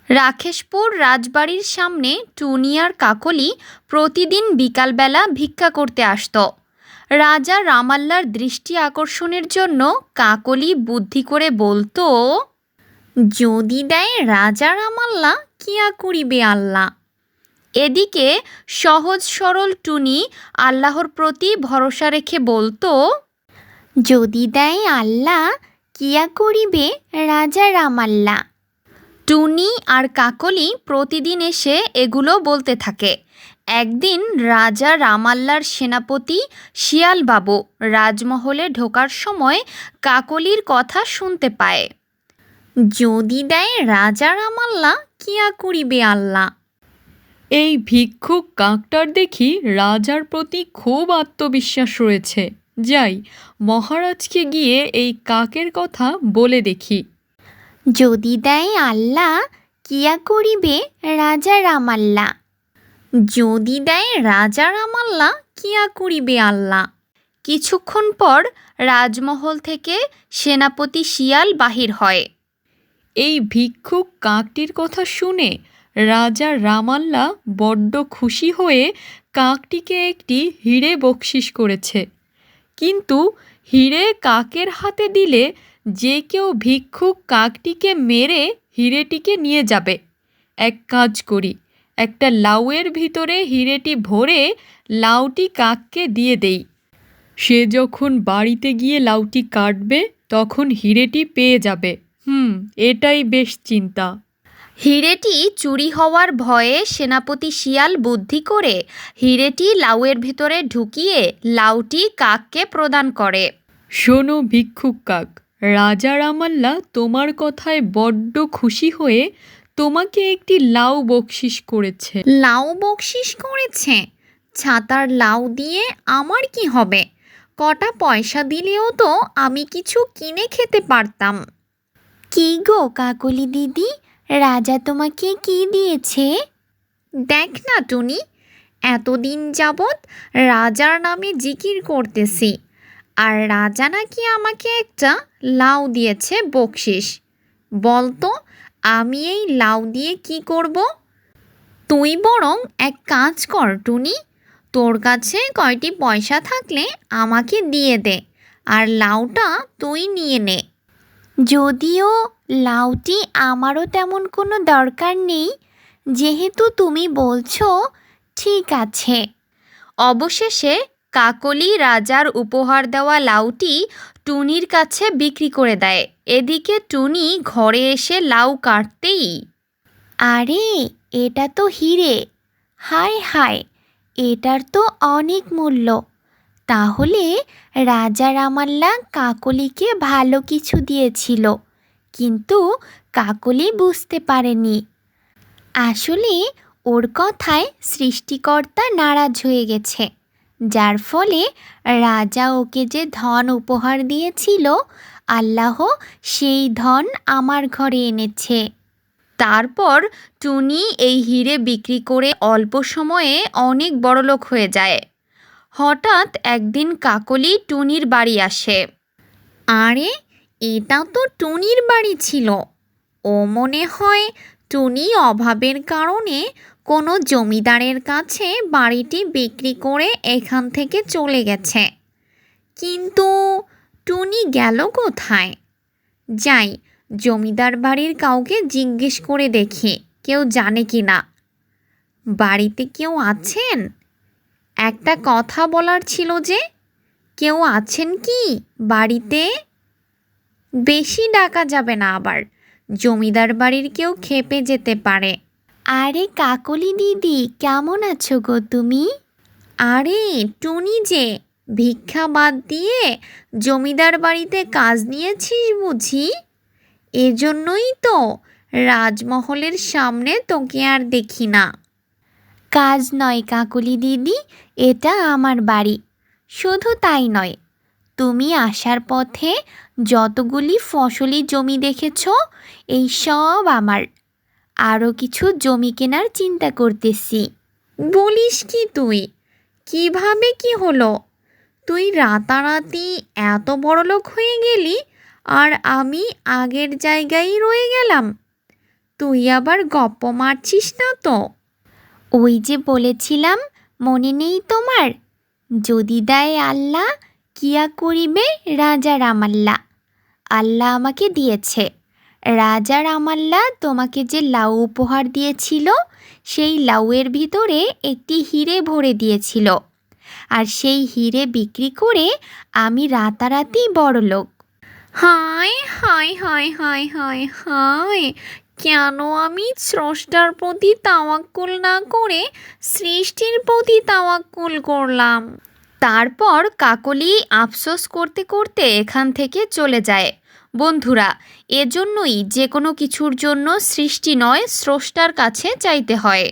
রাকেশপুর রাজবাড়ির সামনে টুনি আর কাকলি প্রতিদিন বিকালবেলা ভিক্ষা করতে আসতো। রাজা রামাল্লার দৃষ্টি আকর্ষণের জন্য কাকলি বুদ্ধি করে বলতো, যদি দেয় রাজা রামাল্লা কিয়া করিবে আল্লাহ। এদিকে সহজ সরল টুনি আল্লাহর প্রতি ভরসা রেখে বলতো, যদি দেয় আল্লাহ কিয়া করিবে রাজা রামাল্লা। টুনি আর কাকলি প্রতিদিন এসে এগুলো বলতে থাকে। একদিন রাজা রামাল্লার সেনাপতি শিয়ালবাবু রাজমহলে ঢোকার সময় কাকলির কথা শুনতে পায়, যদি দেয় রাজা রামাল্লা কিয়া করিবে আল্লাহ। এই ভিক্ষুক কাকটার দেখি রাজার প্রতি খুব আত্মবিশ্বাস রয়েছে। যাই, মহারাজকে গিয়ে এই কাকের কথা বলে দেখি। যদি দেয় আল্লাহ কিয়া করিবে রাজা রামাল্লা। যদি দেয় রাজা রামাল্লা কিয়া করিবে আল্লাহ। কিছুক্ষণ পর রাজমহল থেকে সেনাপতি শিয়াল বাহির হয়। এই ভিক্ষুক কাকটির কথা শুনে রাজা রামাল্লা বড্ড খুশি হয়ে কাকটিকে একটি হিরে বকশিস করেছে। কিন্তু হিরে কাকের হাতে দিলে যে কেউ ভিক্ষুক কাকটিকে মেরে হিরেটিকে নিয়ে যাবে। এক কাজ করি, একটা লাউয়ের ভিতরে হিরেটি ভরে লাউটি কাককে দিয়ে দেই। সে যখন বাড়িতে গিয়ে লাউটি কাটবে তখন হিরেটি পেয়ে যাবে। এটাই বেশ চিন্তা। হিরেটি চুরি হওয়ার ভয়ে সেনাপতি শিয়াল বুদ্ধি করে হিরেটি লাউয়ের ভেতরে ঢুকিয়ে লাউটি কাককে প্রদান করে। শোনো ভিক্ষুক কাক, রাজা রামাল্লা তোমার কথায় বড্ড খুশি হয়ে তোমাকে একটি লাউ বকশিস করেছে। লাউ বকশিস করেছে? ছাতার লাউ দিয়ে আমার কি হবে? কটা পয়সা দিলেও তো আমি কিছু কিনে খেতে পারতাম। কি গো কাকলি দিদি, রাজা তোমাকে কি দিয়েছে? দেখ না টুনি, এতদিন যাবৎ রাজার নামে জিকির করতেছি, আর রাজা নাকি আমাকে একটা লাউ দিয়েছে বকশিস। বলতো আমি এই লাউ দিয়ে কি করব? তুই বরং এক কাজ কর টুনি, তোর কাছে কয়টি পয়সা থাকলে আমাকে দিয়ে দে, আর লাউটা তুই নিয়ে নে। যদিও লাউটি আমারও তেমন কোনো দরকার নেই, যেহেতু তুমি বলছো, ঠিক আছে। অবশেষে কাকলি রাজার উপহার দেওয়া লাউটি টুনির কাছে বিক্রি করে দেয়। এদিকে টুনি ঘরে এসে লাউ কাটতেই, আরে এটা তো হিরে, হায় হায়, এটার তো অনেক মূল্য। তাহলে রাজা রামাল্লা কাকলিকে ভালো কিছু দিয়েছিল, কিন্তু কাকলি বুঝতে পারেনি। আসলে ওর কথায় সৃষ্টিকর্তা নারাজ হয়ে গেছে, যার ফলে রাজা ওকে যে ধন উপহার দিয়েছিল, আল্লাহ সেই ধন আমার ঘরে এনেছে। তারপর টুনি এই হিরে বিক্রি করে অল্প সময়ে অনেক বড়লোক হয়ে যায়। হঠাৎ একদিন কাকলি টুনির বাড়ি আসে। আরে এটা তো টুনির বাড়ি ছিল। ও মনে হয় টুনি অভাবের কারণে কোনো জমিদারের কাছে বাড়িটি বিক্রি করে এখান থেকে চলে গেছে। কিন্তু টুনি গেল কোথায়? যাই, জমিদার বাড়ির কাউকে জিজ্ঞেস করে দেখি কেউ জানে কি না। বাড়িতে কেউ আছেন? একটা কথা বলার ছিল যে, কেউ আছেন কি বাড়িতে? বেশি ডাকা যাবে না, আবার জমিদার বাড়ির কেউ খেপে যেতে পারে। আরে কাকলি দিদি, কেমন আছো গো তুমি? আরে টুনি যে, ভিক্ষা বাদ দিয়ে জমিদার বাড়িতে কাজ নিয়েছিস বুঝি? এজন্যই তো রাজমহলের সামনে তোকে আর দেখি না। কাজ নয় কাকলি দিদি, এটা আমার বাড়ি। শুধু তাই নয়, তুমি আসার পথে যতগুলি ফসলি জমি দেখেছ, এই সব আমার। আরও কিছু জমি কেনার চিন্তা করতেছি। বলিস কি তুই? কিভাবে কি হলো? তুই রাতারাতি এত বড়লোক হয়ে গেলি, আর আমি আগের জায়গায় রয়ে গেলাম। তুই আবার গপ্প মারছিস না তো? ওই যে বলেছিলাম, মনে নেই তোমার? যদি দেয় আল্লাহ, কিয়া করিবে রাজা রামাল্লা। আল্লাহ আমাকে দিয়েছে। রাজা রামাল্লা তোমাকে যে লাউ উপহার দিয়েছিল, সেই লাউয়ের ভিতরে একটি হিরে ভরে দিয়েছিল। আর সেই হিরে বিক্রি করে আমি রাতারাতি বড়লোক। হায় হায় হায় হায় হায় হায়, কেন আমি স্রষ্টার প্রতি তাওয়াক্কুল না করে সৃষ্টির প্রতি তাওয়াক্কুল করলাম। তারপর কাকলি আফসোস করতে করতে এখান থেকে চলে যায়। বন্ধুরা, এজন্যই যে কোনো কিছুর জন্য সৃষ্টি নয়, স্রষ্টার কাছে চাইতে হয়।